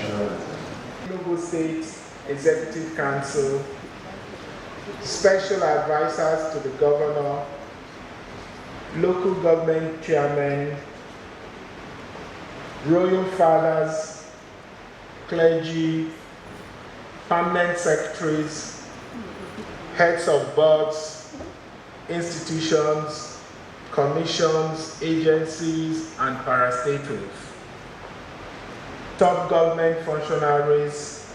Enugu State Executive Council, special advisors to the governor, local government chairmen, royal fathers, clergy, permanent secretaries, heads of boards, institutions, commissions, agencies, and parastatals, top government functionaries,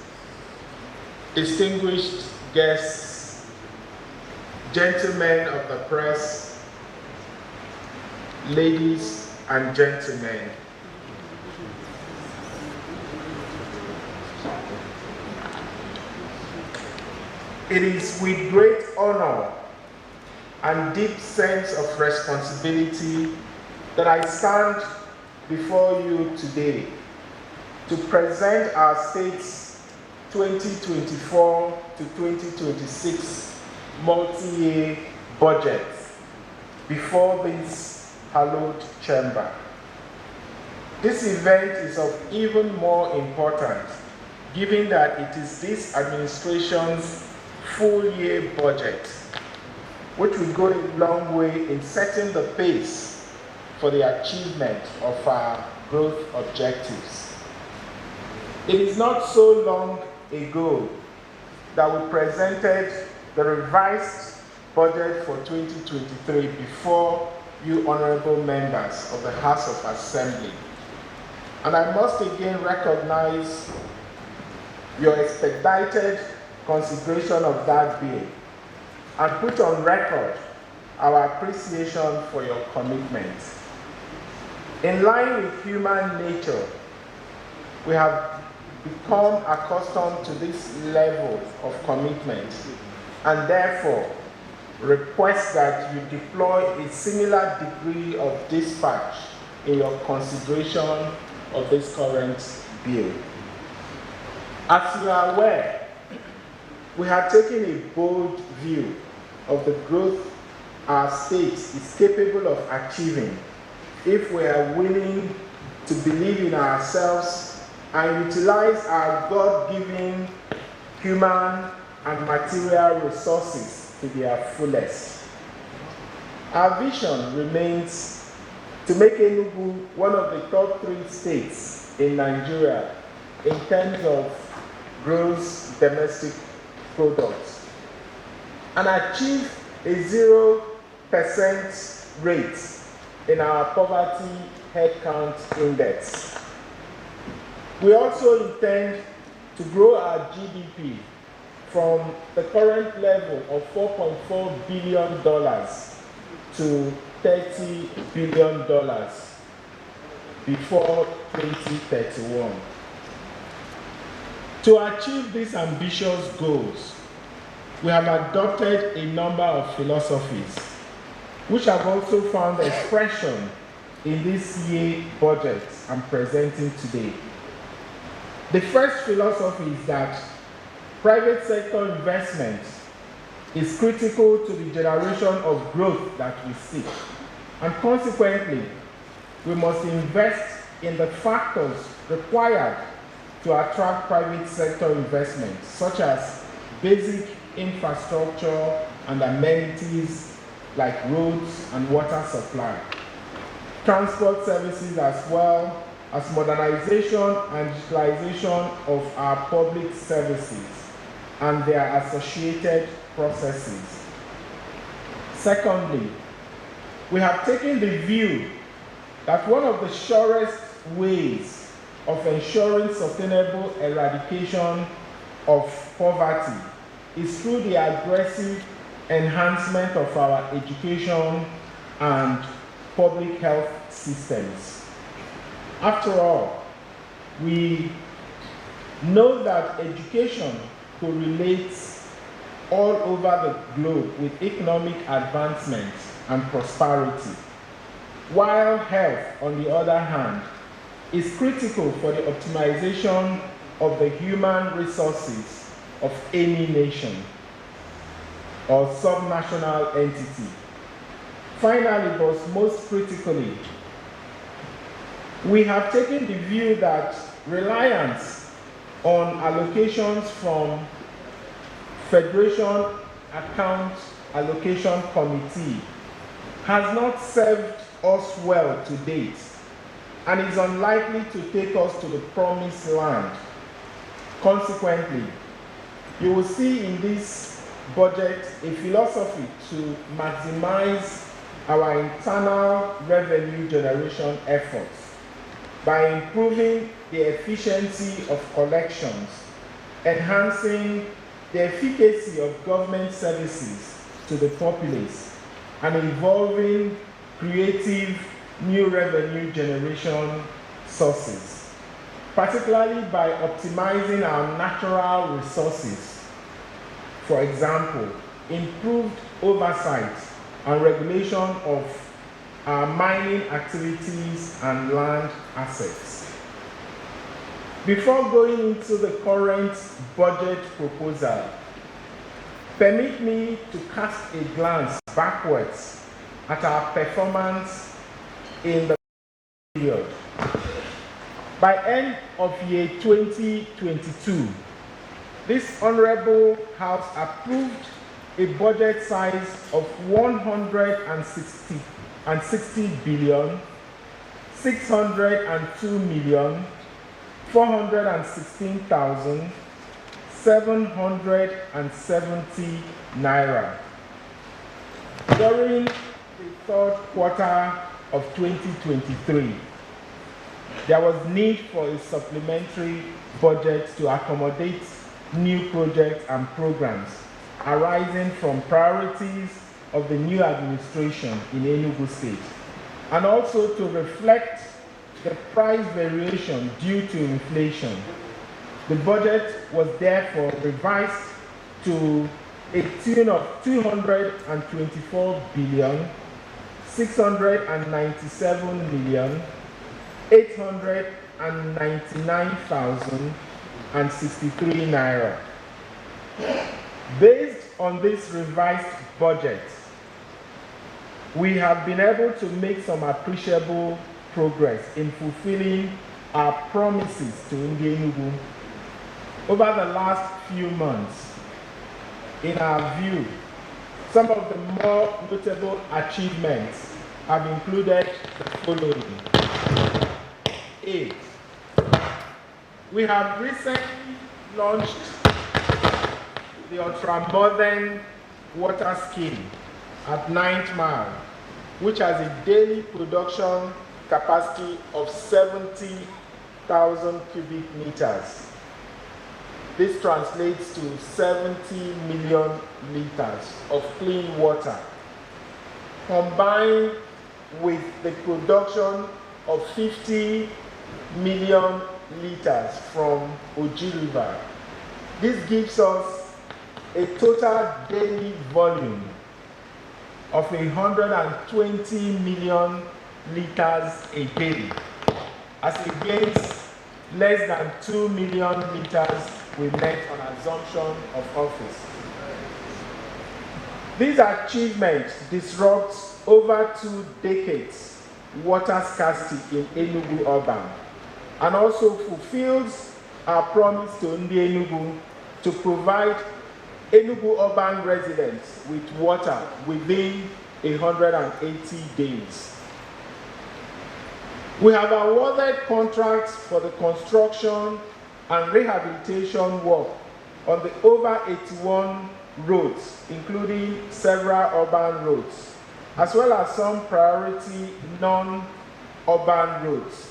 distinguished guests, gentlemen of the press, ladies and gentlemen. It is with great honor and deep sense of responsibility that I stand before you today to present our state's 2024 to 2026 multi-year budget before this hallowed chamber. This event is of even more importance given that it is this administration's full-year budget, which will go a long way in setting the pace for the achievement of our growth objectives. It is not so long ago that we presented the revised budget for 2023 before you honorable members of the House of Assembly. And I must again recognize your expedited consideration of that bill and put on record our appreciation for your commitment. In line with human nature, we have become accustomed to this level of commitment and therefore request that you deploy a similar degree of dispatch in your consideration of this current bill. As you are aware, we have taken a bold view of the growth our state is capable of achieving if we are willing to believe in ourselves and utilize our God-given human and material resources to their fullest. Our vision remains to make Enugu one of the top 3 states in Nigeria in terms of gross domestic products and achieve a 0% rate in our poverty headcount index. We also intend to grow our GDP from the current level of $4.4 billion to $30 billion before 2031. To achieve these ambitious goals, we have adopted a number of philosophies, which have also found expression in this year's budget I'm presenting today. The first philosophy is that private sector investment is critical to the generation of growth that we seek, and consequently, we must invest in the factors required to attract private sector investment, such as basic infrastructure and amenities like roads and water supply, transport services, as well as modernization and digitalization of our public services and their associated processes. Secondly, we have taken the view that one of the surest ways of ensuring sustainable eradication of poverty is through the aggressive enhancement of our education and public health systems. After all, we know that education correlates all over the globe with economic advancement and prosperity, while health, on the other hand, is critical for the optimization of the human resources of any nation or subnational entity. Finally, but most critically, we have taken the view that reliance on allocations from Federation Account Allocation Committee has not served us well to date and is unlikely to take us to the promised land. Consequently, you will see in this budget a philosophy to maximize our internal revenue generation efforts by improving the efficiency of collections, enhancing the efficacy of government services to the populace, and involving creative new revenue generation sources, particularly by optimizing our natural resources. For example, improved oversight and regulation of our mining activities and land assets. Before going into the current budget proposal, permit me to cast a glance backwards at our performance in the period. By end of year 2022, this Honorable House approved a budget size of 160 billion 602 million 416,770 naira. During the third quarter of 2023, there was need for a supplementary budget to accommodate new projects and programs arising from priorities of the new administration in Enugu State, and also to reflect the price variation due to inflation. The budget was therefore revised to a tune of 224 billion 697 million 899,063 naira. Based on this revised budget, we have been able to make some appreciable progress in fulfilling our promises to Ndi Enugu. Over the last few months, in our view, some of the more notable achievements have included the following. A. We have recently launched the ultra-modern water scheme at 9th Mile, which has a daily production capacity of 70,000 cubic meters. This translates to 70 million liters of clean water, combined with the production of 50 million liters from Oji River. This gives us a total daily volume of 120 million liters a day, as against less than 2 million liters we met on assumption of office. These achievements disrupt over 2 decades water scarcity in Enugu urban, and also fulfills our promise to Ndi Enugu to provide Enugu urban residents with water within 180 days. We have awarded contracts for the construction and rehabilitation work on the over 81 roads, including several urban roads, as well as some priority non-urban roads,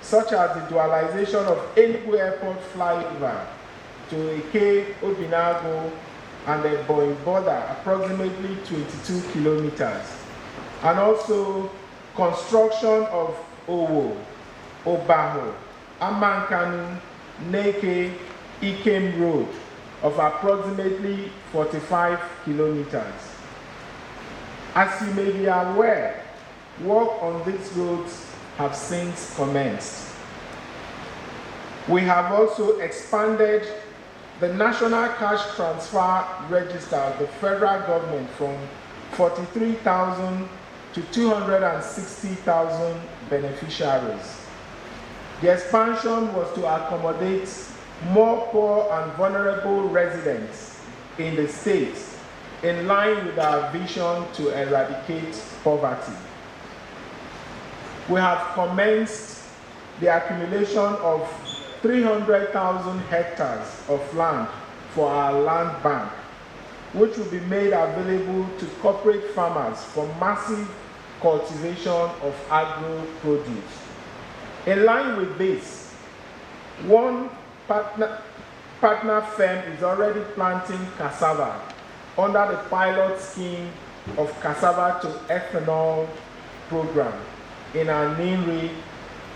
such as the dualization of Enugu Airport flyover to Eke, Obinago, and the Boy border, approximately 22 kilometers, and also construction of Owo, Obaho, Amankanu, Neke, Ikem Road of approximately 45 kilometers. As you may be aware, work on these roads have since commenced. We have also expanded the National Cash Transfer Register of the federal government from 43,000 to 260,000 beneficiaries. The expansion was to accommodate more poor and vulnerable residents in the state, in line with our vision to eradicate poverty. We have commenced the accumulation of 300,000 hectares of land for our land bank, which will be made available to corporate farmers for massive cultivation of agro-produce. In line with this, one partner firm is already planting cassava under the pilot scheme of cassava to ethanol program in our Ninri,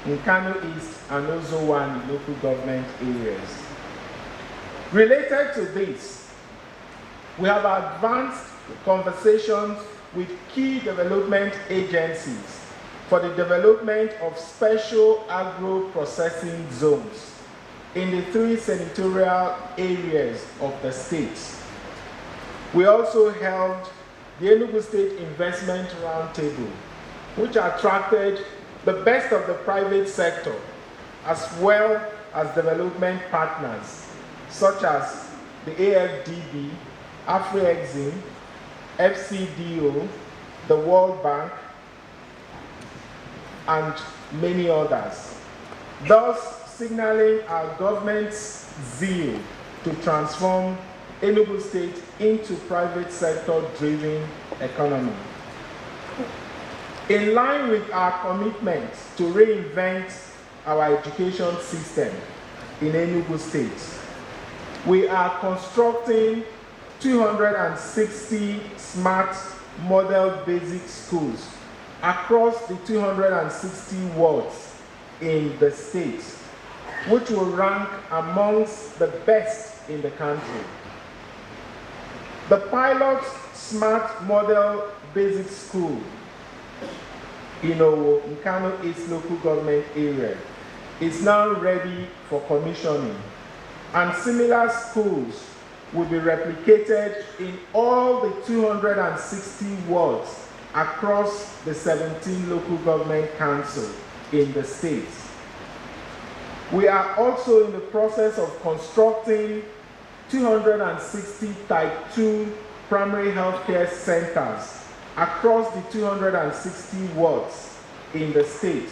Nkanu East, and Ozowani local government areas. Related to this, we have advanced conversations with key development agencies for the development of special agro-processing zones in the 3 senatorial areas of the state. We also held the Enugu State Investment Roundtable, which attracted the best of the private sector, as well as development partners, such as the AFDB, Afrexim, FCDO, the World Bank, and many others, thus signaling our government's zeal to transform Enugu State into private sector-driven economy. In line with our commitment to reinvent our education system in Enugu State, we are constructing 260 smart model basic schools across the 260 wards in the state, which will rank amongst the best in the country. The pilot smart model basic school in our Nkanu East local government area is now ready for commissioning, and similar schools will be replicated in all the 260 wards across the 17 local government councils in the state. We are also in the process of constructing 260 Type 2 primary healthcare centers across the 260 wards in the state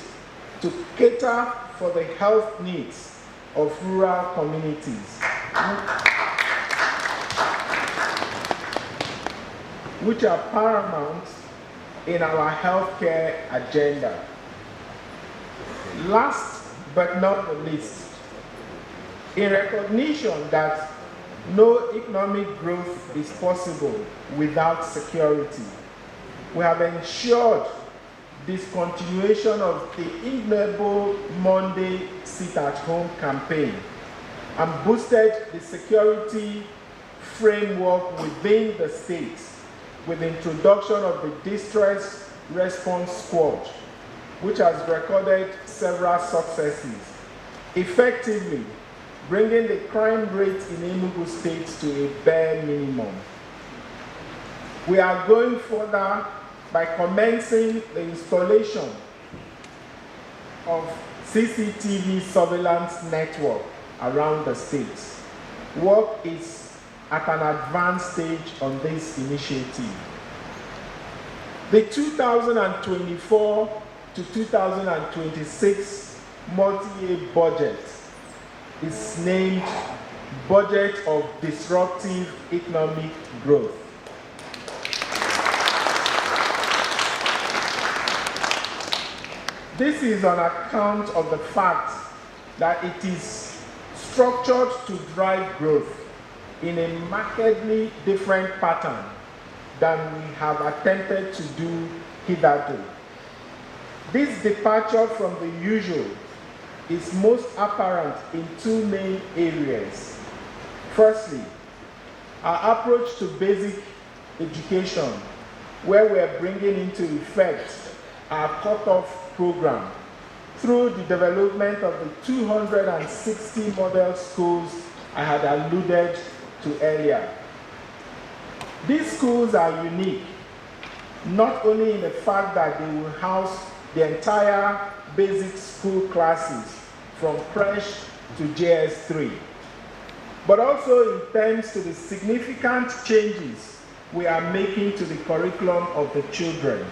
to cater for the health needs of rural communities, which are paramount in our healthcare agenda. Last but not the least, in recognition that no economic growth is possible without security, we have ensured discontinuation of the ignoble Monday sit-at-home campaign and boosted the security framework within the state with the introduction of the Distress Response Squad, which has recorded several successes, effectively bringing the crime rate in Enugu State to a bare minimum. We are going further by commencing the installation of CCTV surveillance network around the state. Work is at an advanced stage on this initiative. The 2024 to 2026 multi-year budget is named Budget of Disruptive Economic Growth. This is on account of the fact that it is structured to drive growth in a markedly different pattern than we have attempted to do hitherto. This departure from the usual is most apparent in two main areas. Firstly, our approach to basic education, where we are bringing into effect our cut-off program through the development of the 260 model schools I had alluded to earlier. These schools are unique, not only in the fact that they will house the entire basic school classes from creche to JS3, but also in terms to the significant changes we are making to the curriculum of the children,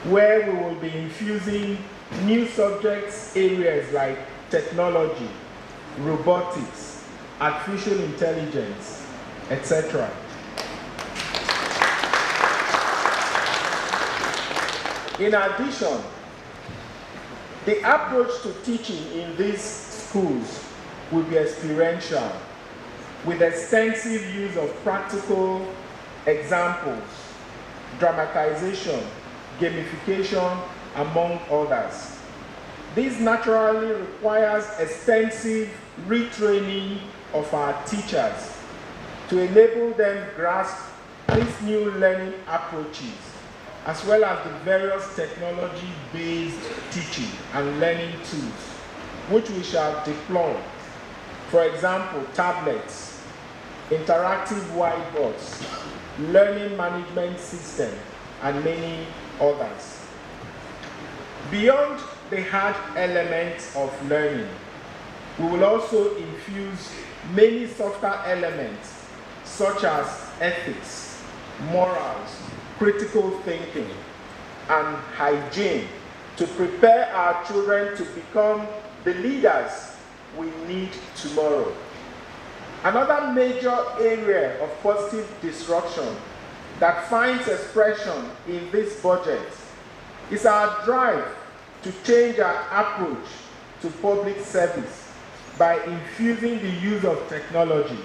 where we will be infusing new subjects areas like technology, robotics, artificial intelligence, etc. In addition, the approach to teaching in these schools will be experiential, with extensive use of practical examples, dramatization, gamification, among others. This naturally requires extensive retraining of our teachers to enable them grasp these new learning approaches, as well as the various technology-based teaching and learning tools, which we shall deploy. For example, tablets, interactive whiteboards, learning management system, and many others. Beyond the hard elements of learning, we will also infuse many softer elements such as ethics, morals, critical thinking, and hygiene to prepare our children to become the leaders we need tomorrow. Another major area of positive disruption that finds expression in this budget is our drive to change our approach to public service by infusing the use of technology.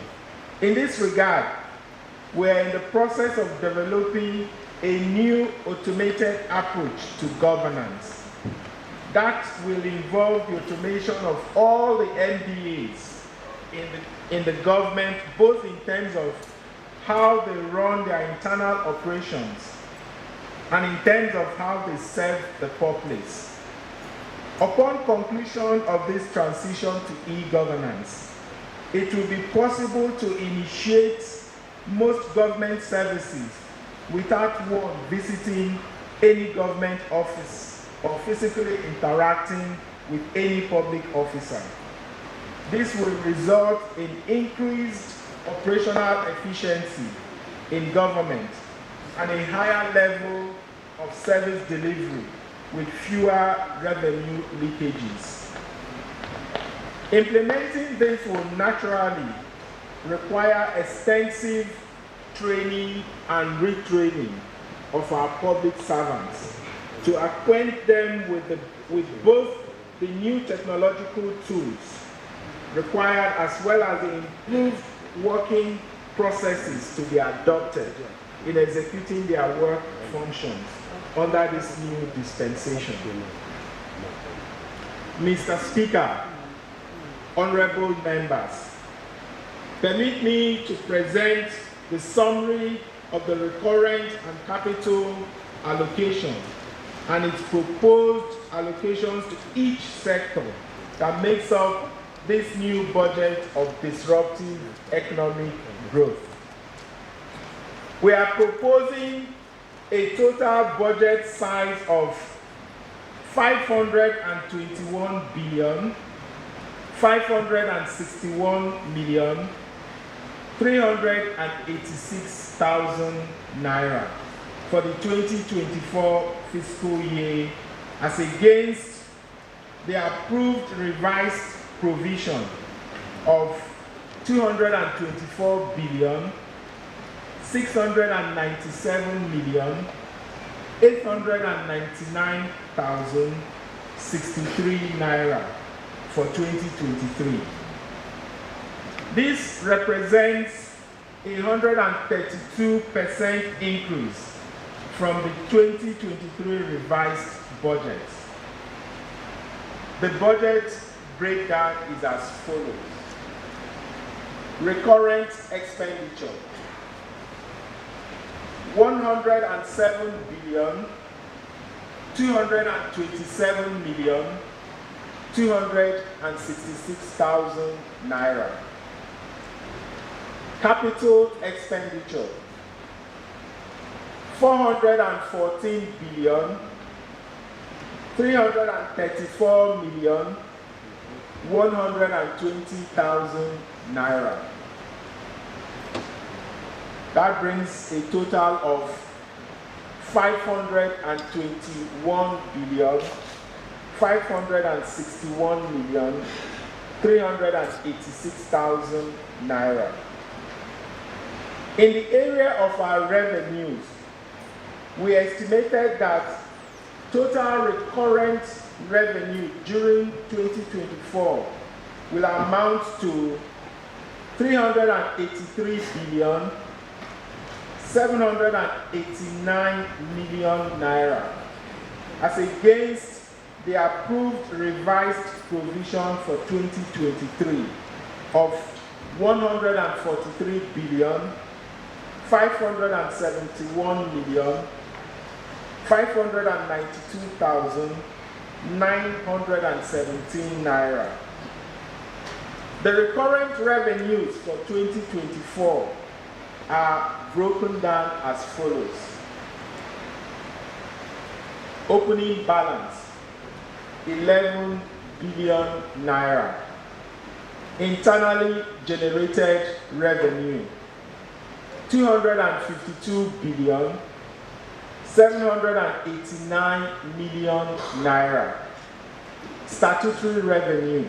In this regard, we are in the process of developing a new automated approach to governance that will involve the automation of all the MDAs in the government, both in terms of how they run their internal operations and in terms of how they serve the populace. Upon conclusion of this transition to e-governance, it will be possible to initiate most government services without one visiting any government office or physically interacting with any public officer. This will result in increased operational efficiency in government and a higher level of service delivery with fewer revenue leakages. Implementing this will naturally require extensive training and retraining of our public servants to acquaint them with both the new technological tools required as well as the improved working processes to be adopted in executing their work functions under this new dispensation. Mr. Speaker, honorable members, permit me to present the summary of the recurrent and capital allocation and its proposed allocations to each sector that makes up this new budget of disruptive economic growth. We are proposing a total budget size of 521 billion 561 million 386,000 naira for the 2024 fiscal year, as against the approved revised provision of 224 billion 697 million 899,063 naira for 2023. This represents a 132% increase from the 2023 revised budget. The budget breakdown is as follows. Recurrent expenditure: 107 billion 227 million 266,000 naira. Capital expenditure: 414 billion 334 million 120,000 naira. That brings a total of 521,386,000 naira. In the area of our revenues, we estimated that total recurrent revenue during 2024 will amount to 383,789 million naira, as against the approved revised provision for 2023 of 143,571,592,917 naira. The recurrent revenues for 2024 are broken down as follows. Opening balance, 11 billion naira. Internally generated revenue, 252 billion 789 million naira. Statutory revenue,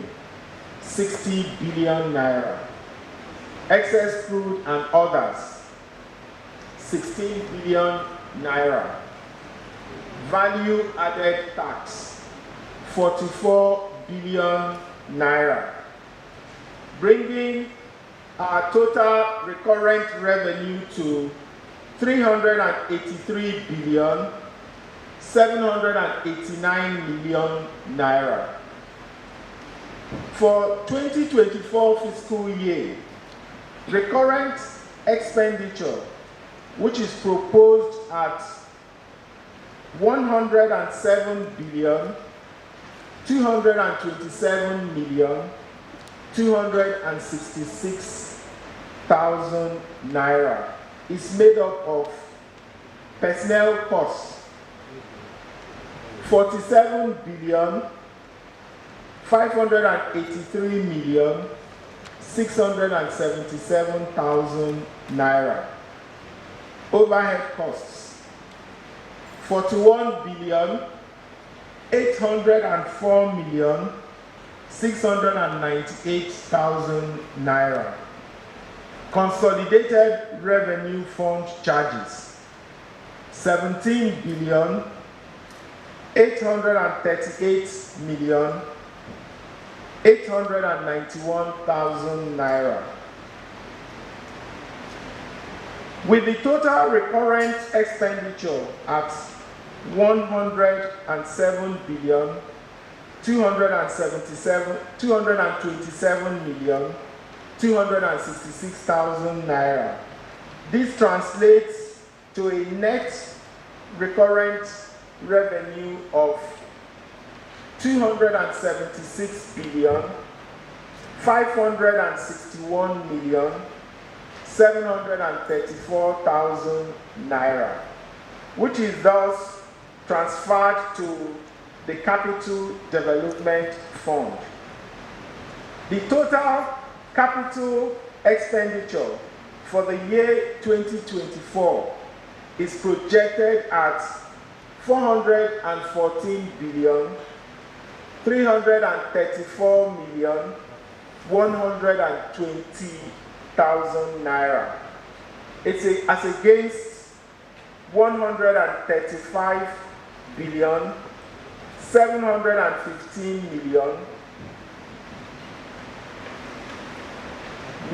60 billion naira. Excess food and others, 16 billion naira. Value added tax, 44 billion naira. Bringing our total recurrent revenue to 383 billion 789 million naira. For 2024 fiscal year, recurrent expenditure, which is proposed at 107 billion 227 million 266,000 naira, is made up of personnel costs, 47 billion 583 million 677,000 naira. Overhead costs, 41 billion 804 million 698,000 naira. Consolidated revenue fund charges, 17 billion 838 million 891,000 naira. With the total recurrent expenditure at 107 billion 227 million 266,000 naira. This translates to a net recurrent revenue of 276 billion 561 million 734,000 naira, which is thus transferred to the Capital Development Fund. The total capital expenditure for the year 2024 is projected at 414 billion 334 million 120,000 naira. It's as against 135 billion 715 million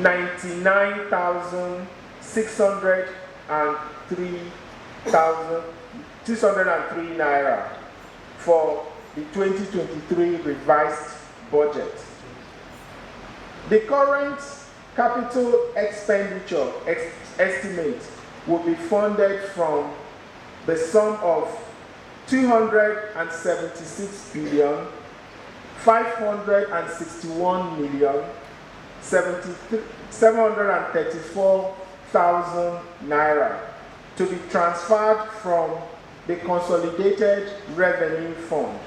99,603 naira for the 2023 revised budget. The current capital expenditure estimate will be funded from the sum of 276 billion 561 million 734,000 naira to be transferred from the Consolidated Revenue Fund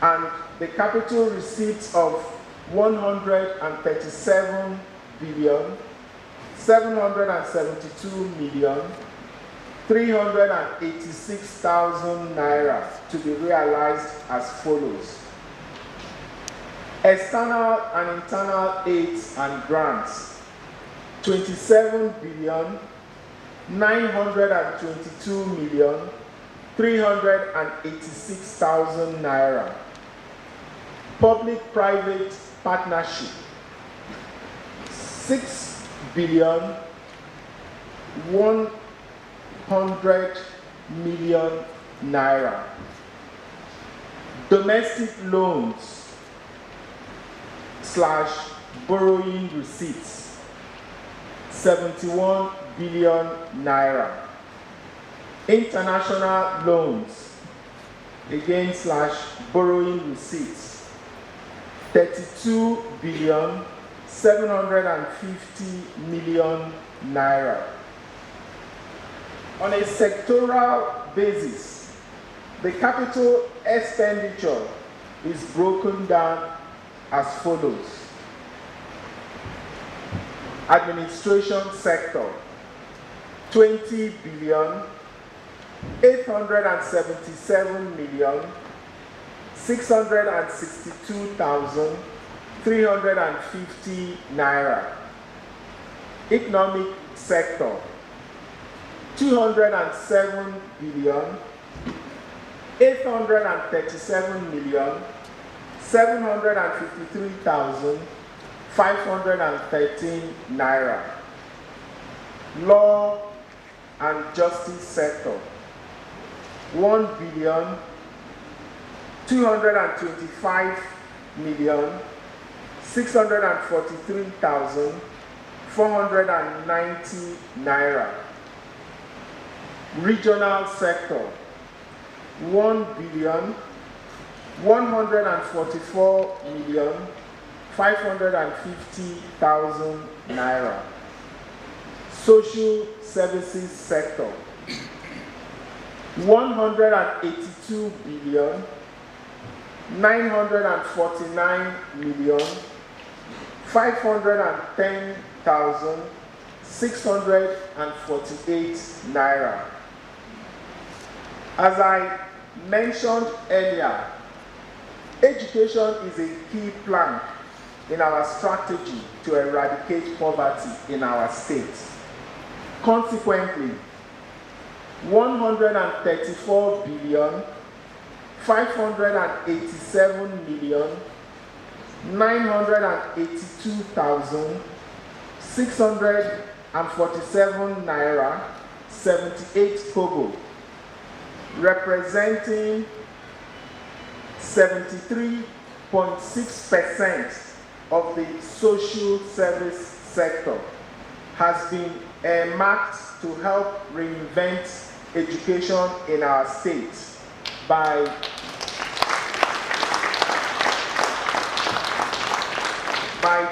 and the capital receipts of 137 billion 772 million 386,000 naira to be realized as follows. External and internal aids and grants, 27 billion 922 million 386,000 naira. Public-private partnership, 6 billion 100 million naira. Domestic loans / borrowing receipts, 71 billion naira. International loans, again / borrowing receipts, 32 billion 750 million naira. On a sectoral basis, the capital expenditure is broken down as follows. Administration sector, 20 billion 877 million 662,350 naira. Economic sector, 207 billion 837 million 753,513 naira. Law and justice sector, 1 billion 225 million 643,490 naira. Regional sector, 1 billion 144 million 550,000 naira. Social services sector, 182 billion 949 million 510,648 naira. As I mentioned earlier, education is a key plank in our strategy to eradicate poverty in our state. Consequently, 134 billion 587 million 982,647 naira 78 kobo, representing 73.6% of the social service sector, has been earmarked to help reinvent education in our state by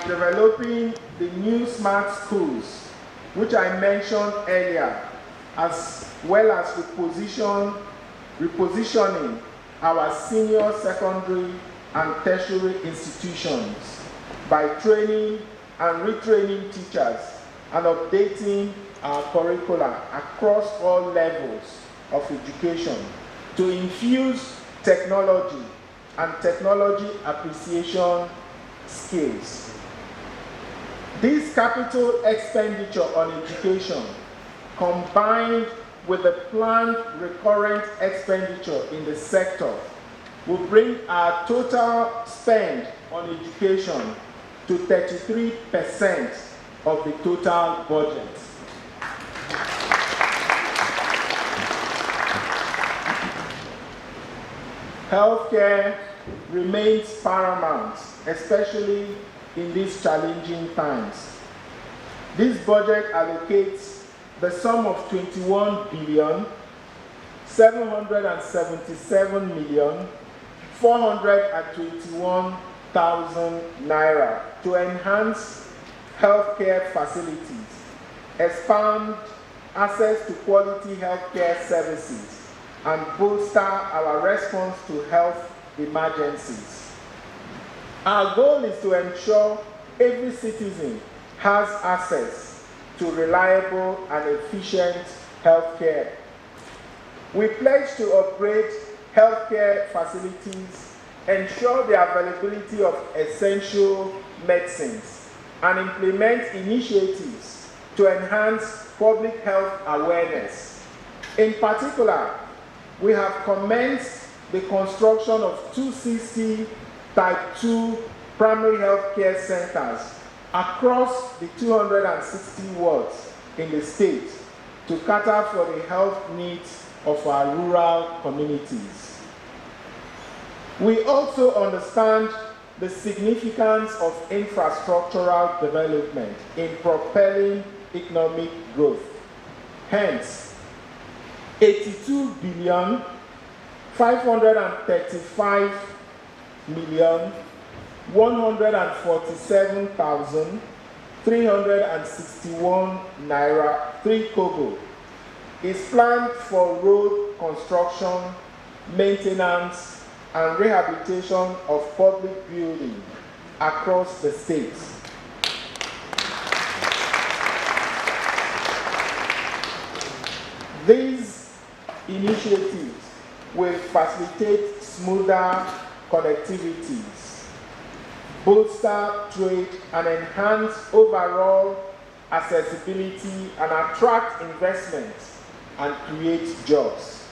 developing the new smart schools, which I mentioned earlier, as well as repositioning our senior secondary and tertiary institutions by training and retraining teachers and updating our curricula across all levels of education to infuse technology and technology appreciation skills. This capital expenditure on education, combined with the planned recurrent expenditure in the sector, will bring our total spend on education to 33% of the total budget. Healthcare remains paramount, especially in these challenging times. This budget allocates the sum of 21 billion 777 million 421,000 naira to enhance healthcare facilities, expand access to quality healthcare services, and bolster our response to health emergencies. Our goal is to ensure every citizen has access to reliable and efficient healthcare. We pledge to upgrade healthcare facilities, ensure the availability of essential medicines, and implement initiatives to enhance public health awareness. In particular, we have commenced the construction of 260 Type 2 primary health care centers across the 260 wards in the state to cater for the health needs of our rural communities. We also understand the significance of infrastructural development in propelling economic growth. Hence, 82 billion 535 million 147,361 naira 3 kobo is planned for road construction, maintenance, and rehabilitation of public buildings across the state. These initiatives will facilitate smoother connectivities, bolster trade, and enhance overall accessibility and attract investments and create jobs.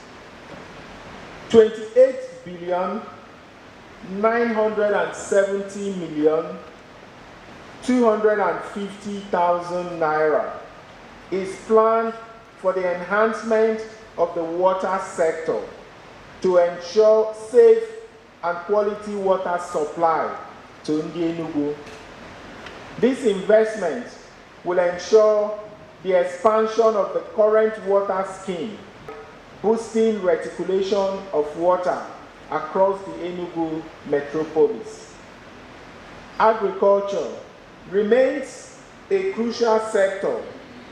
28 billion 970 million 250,000 naira is planned for the enhancement of the water sector to ensure safe and quality water supply to Ndi Enugu. This investment will ensure the expansion of the current water scheme, boosting reticulation of water across the Enugu metropolis. Agriculture remains a crucial sector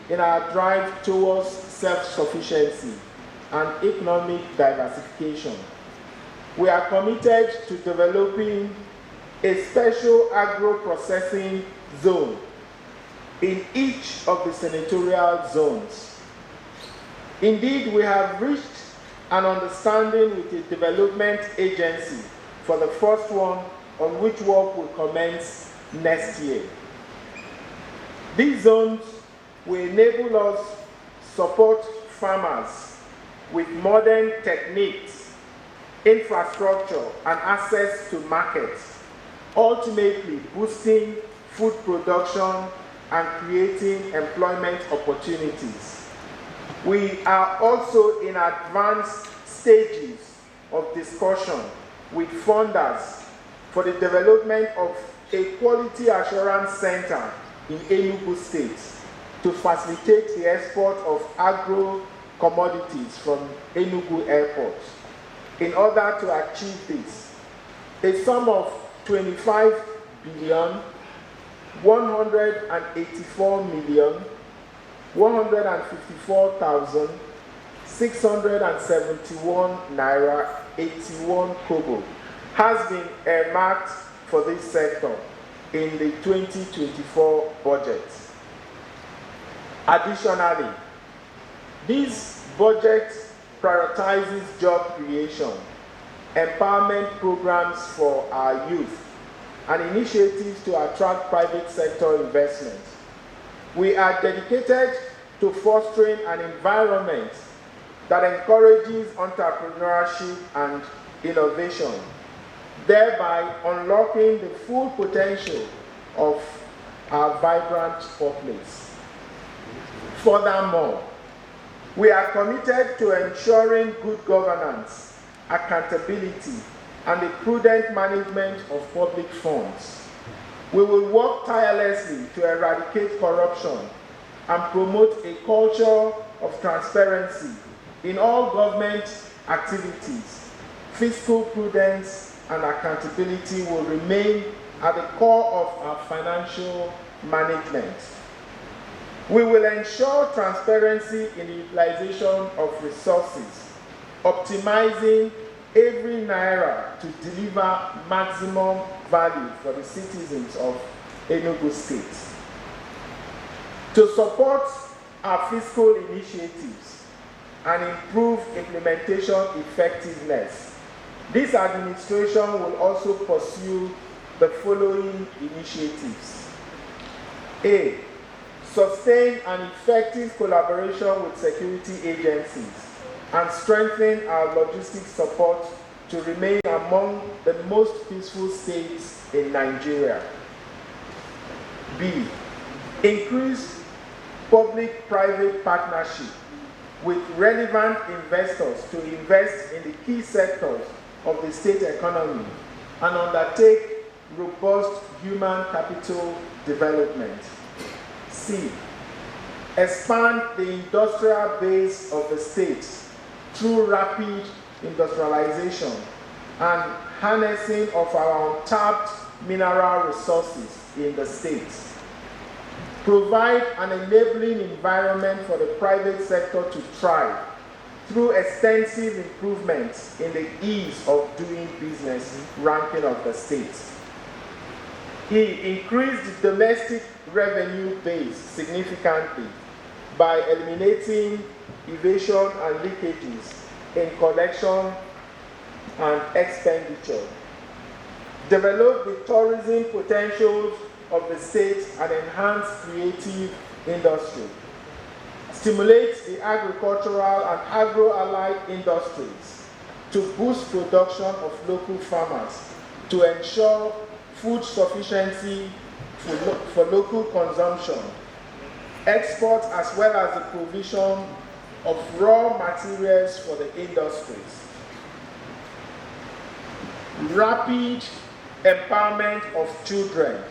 in our drive towards self-sufficiency and economic diversification. We are committed to developing a special agro-processing zone in each of the senatorial zones. Indeed, we have reached an understanding with the development agency for the first one, on which work will commence next year. These zones will enable us to support farmers with modern techniques, infrastructure, and access to markets, ultimately boosting food production and creating employment opportunities. We are also in advanced stages of discussion with funders for the development of a quality assurance center in Enugu State to facilitate the export of agro commodities from Enugu Airport. In order to achieve this, a sum of 25 billion 184 million 154,671 naira 81 kobo has been earmarked for this sector in the 2024 budget. Additionally, this budget prioritizes job creation, empowerment programs for our youth, and initiatives to attract private sector investment. We are dedicated to fostering an environment that encourages entrepreneurship and innovation, thereby unlocking the full potential of our vibrant populace. Furthermore, we are committed to ensuring good governance, accountability, and the prudent management of public funds. We will work tirelessly to eradicate corruption and promote a culture of transparency in all government activities. Fiscal prudence and accountability will remain at the core of our financial management. We will ensure transparency in the utilization of resources, optimizing every naira to deliver maximum value for the citizens of Enugu State. To support our fiscal initiatives and improve implementation effectiveness, this administration will also pursue the following initiatives. A. Sustain an effective collaboration with security agencies and strengthen our logistics support to remain among the most peaceful states in Nigeria. B. Increase public-private partnership with relevant investors to invest in the key sectors of the state economy and undertake robust human capital development. C. Expand the industrial base of the state through rapid industrialization and harnessing of our untapped mineral resources in the state. Provide an enabling environment for the private sector to thrive through extensive improvements in the ease of doing business ranking of the state. He increased the domestic revenue base significantly by eliminating evasion and leakages in collection and expenditure. Develop the tourism potentials of the state and enhance creative industry. Stimulate the agricultural and agro-allied industries to boost production of local farmers to ensure food sufficiency for local consumption, export as well as the provision of raw materials for the industries. Rapid empowerment of children,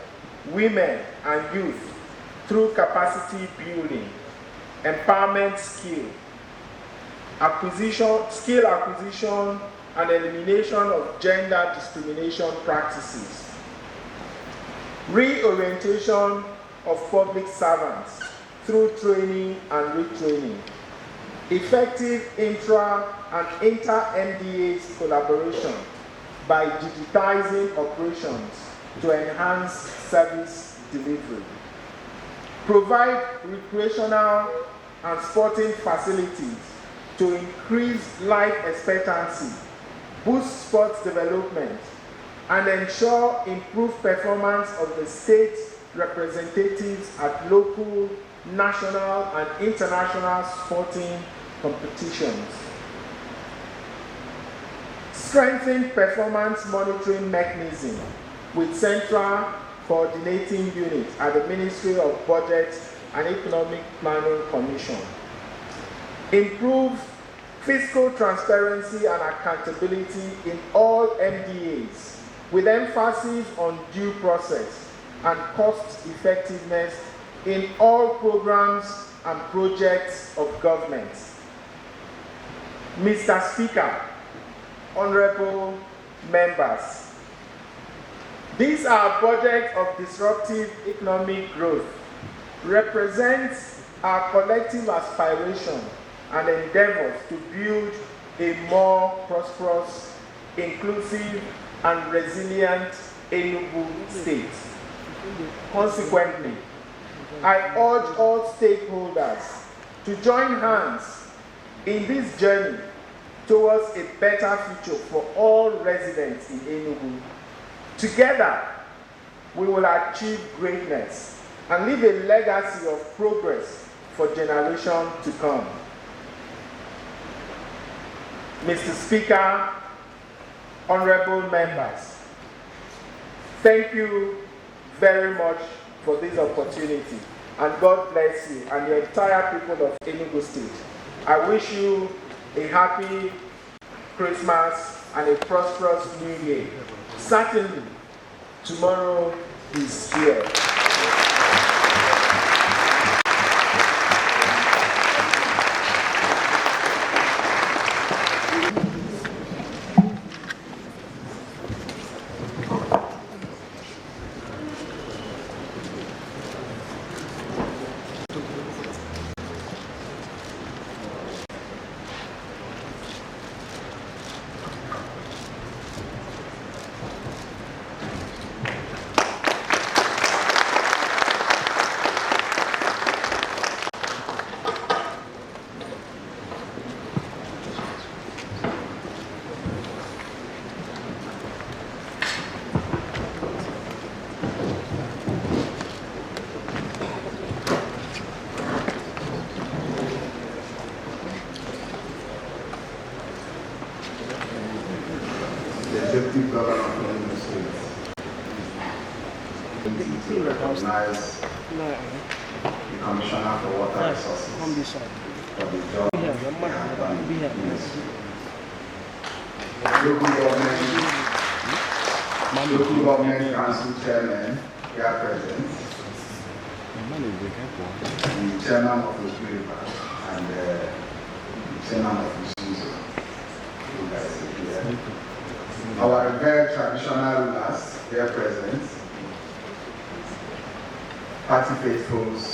women and youth through capacity building, empowerment skill acquisition and elimination of gender discrimination practices. Reorientation of public servants through training and retraining. Effective intra and inter-MDAs collaboration by digitizing operations to enhance service delivery. Provide recreational and sporting facilities to increase life expectancy, boost sports development, and ensure improved performance of the state representatives at local, national, and international sporting competitions. Strengthen performance monitoring mechanism with central coordinating unit at the Ministry of Budget and Economic Planning Commission. Improve fiscal transparency and accountability in all MDAs with emphasis on due process and cost effectiveness in all programs and projects of government. Mr. Speaker, honorable members, these are projects of disruptive economic growth, represents our collective aspiration and endeavors to build a more prosperous, inclusive, and resilient Enugu State. Consequently, I urge all stakeholders to join hands in this journey towards a better future for all residents in Enugu. Together, we will achieve greatness and leave a legacy of progress for generations to come. Mr. Speaker, honorable members, thank you very much for this opportunity, and God bless you and the entire people of Enugu State. I wish you a happy Christmas and a prosperous New Year. Certainly, tomorrow is here. Executive Governor of Enugu State, to recognize the Commissioner for Water Resources for the job he has done in ministry. Local government council chairman, here present, the chairman of the River and the chairman of the Suzo. Our very traditional rulers, here present, party faithfuls,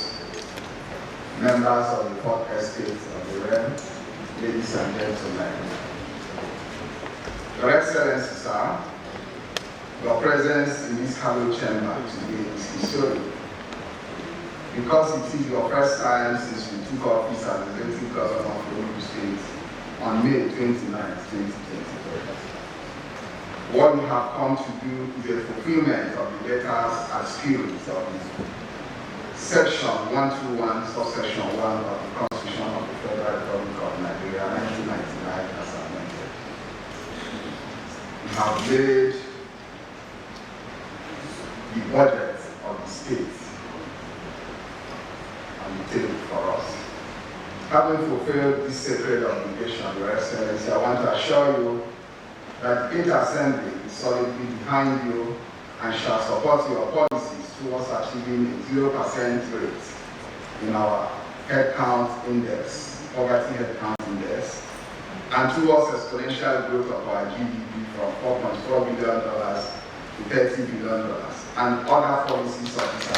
members of the fourth estate of the realm, ladies and gentlemen. Your Excellency, sir, your presence in this hallowed chamber today is historic because it is your first time since you took office as Executive Governor of Enugu State on May 29, 2023. What you have come to do is a fulfillment of the letters and spirits of the Section 121, subsection 1 of the Constitution of the Federal Republic of Nigeria, 1999, as amended. You have laid the budget of the state on the table for us. Having fulfilled this sacred obligation, Your Excellency, I want to assure you that the State Assembly is solidly behind you and shall support your policies towards achieving a 0% rate in our headcount index, poverty headcount index, and towards exponential growth of our GDP from $4.4 billion to $30 billion, and other policies of this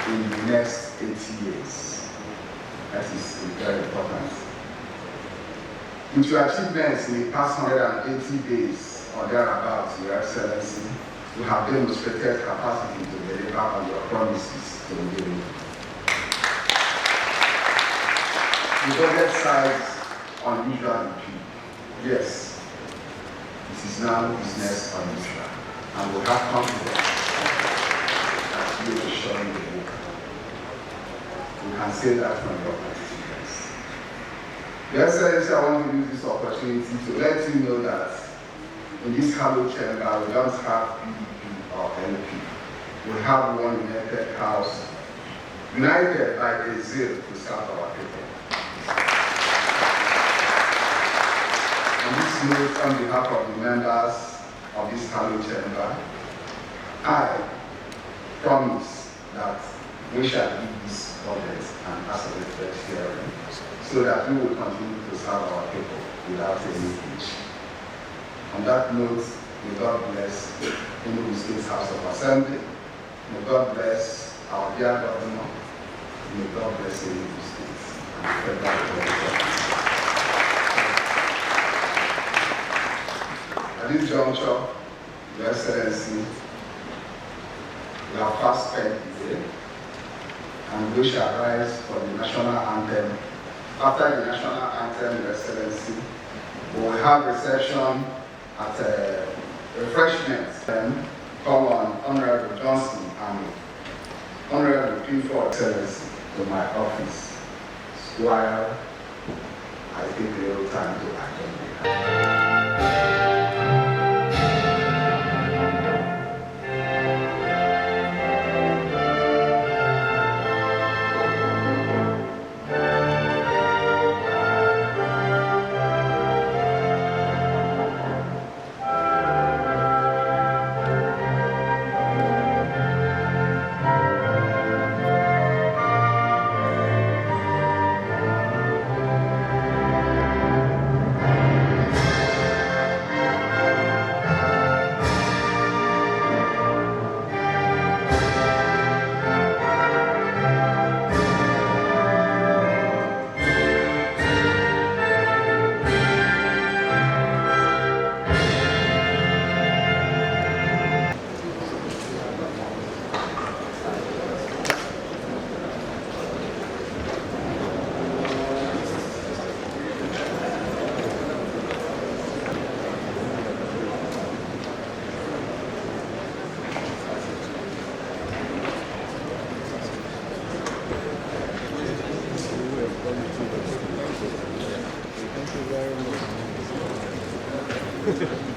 in the next 80 years. That is very important. With your achievements in the past 180 days or thereabouts, Your Excellency, you have demonstrated capacity to deliver on your promises to the people. The budget size unusually big. Yes, this is now business unusual, and we have confidence that you will show in the book. We can say that from your experience. Your Excellency, I want to use this opportunity to let you know that in this hallowed chamber, we don't have PDP or LP. We have one united house, united by the zeal to serve our people. On this note, on behalf of the members of this hallowed chamber, I promise that we shall give this budget an accelerated hearing so that we will continue to serve our people without any hitch. On that note, may God bless Enugu State House of Assembly. May God bless our dear governor. May God bless Enugu State and the federal government. At this juncture, Your Excellency, we have fast spent the day, and we shall rise for the national anthem. After the national anthem, Your Excellency, we will have a session at refreshment. Then call on Honorable Johnson and Honorable P4 Excellency to my office while I take a little time to attend. you.